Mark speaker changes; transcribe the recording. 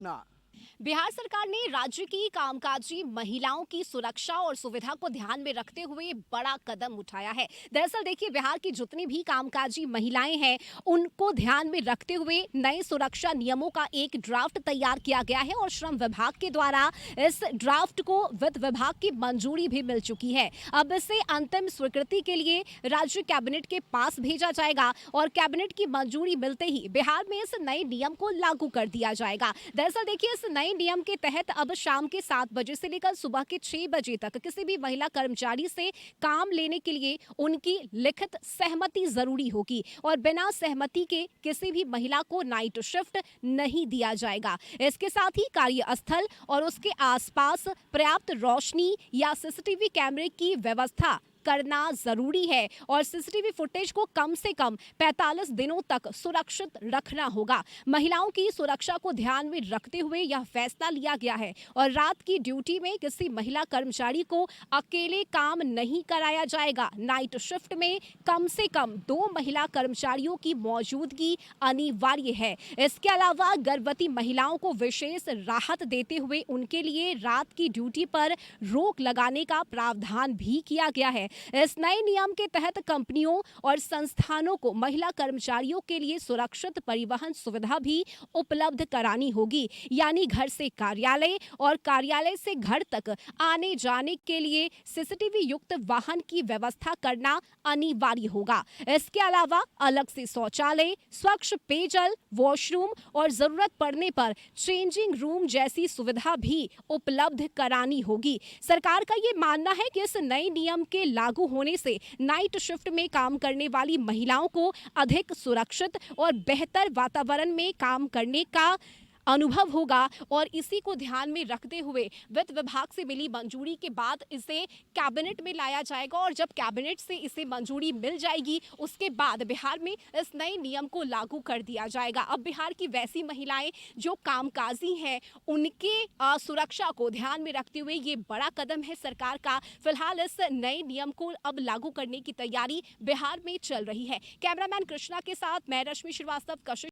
Speaker 1: ना।
Speaker 2: बिहार सरकार ने राज्य की कामकाजी महिलाओं की सुरक्षा और सुविधा को ध्यान में रखते हुए बड़ा कदम उठाया है। दरअसल देखिए, बिहार की जितनी भी कामकाजी महिलाएं हैं, उनको ध्यान में रखते हुए नए सुरक्षा नियमों का एक ड्राफ्ट तैयार किया गया है और श्रम विभाग के द्वारा इस ड्राफ्ट को वित्त विभाग की मंजूरी भी मिल चुकी है। अब इसे अंतिम स्वीकृति के लिए राज्य कैबिनेट के पास भेजा जाएगा और कैबिनेट की मंजूरी मिलते ही बिहार में इस नए नियम को लागू कर दिया जाएगा। दरअसल देखिए, इस नए नियम के तहत अब शाम के 7 बजे से लेकर सुबह के 6 बजे तक किसी भी महिला कर्मचारी से काम लेने के लिए उनकी लिखित सहमति जरूरी होगी और बिना सहमति के किसी भी महिला को नाइट शिफ्ट नहीं दिया जाएगा। इसके साथ ही कार्यस्थल और उसके आसपास पर्याप्त रोशनी या सीसीटीवी कैमरे की व्यवस्था करना जरूरी है और सीसीटीवी फुटेज को कम से कम 45 दिनों तक सुरक्षित रखना होगा। महिलाओं की सुरक्षा को ध्यान में रखते हुए यह फैसला लिया गया है और रात की ड्यूटी में किसी महिला कर्मचारी को अकेले काम नहीं कराया जाएगा। नाइट शिफ्ट में कम से कम 2 महिला कर्मचारियों की मौजूदगी अनिवार्य है। इसके अलावा गर्भवती महिलाओं को विशेष राहत देते हुए उनके लिए रात की ड्यूटी पर रोक लगाने का प्रावधान भी किया गया है। इस नए नियम के तहत कंपनियों और संस्थानों को महिला कर्मचारियों के लिए सुरक्षित परिवहन सुविधा भी उपलब्ध करानी होगी, यानी घर से कार्यालय और कार्यालय से घर तक आने जाने के लिए सीसीटीवी युक्त वाहन की व्यवस्था करना अनिवार्य होगा। इसके अलावा अलग से शौचालय, स्वच्छ पेयजल, वॉशरूम और जरूरत पड़ने पर चेंजिंग रूम जैसी सुविधा भी उपलब्ध करानी होगी। सरकार का ये मानना है कि इस नए नियम के लागू होने से नाइट शिफ्ट में काम करने वाली महिलाओं को अधिक सुरक्षित और बेहतर वातावरण में काम करने का अनुभव होगा और इसी को ध्यान में रखते हुए वित्त विभाग से मिली मंजूरी के बाद इसे कैबिनेट में लाया जाएगा और जब कैबिनेट से इसे मंजूरी मिल जाएगी, उसके बाद बिहार में इस नए नियम को लागू कर दिया जाएगा। अब बिहार की वैसी महिलाएं जो कामकाजी हैं, उनके सुरक्षा को ध्यान में रखते हुए ये बड़ा कदम है सरकार का। फिलहाल इस नए नियम को अब लागू करने की तैयारी बिहार में चल रही है। कैमरामैन कृष्णा के साथ मैं रश्मि श्रीवास्तव, कशिश।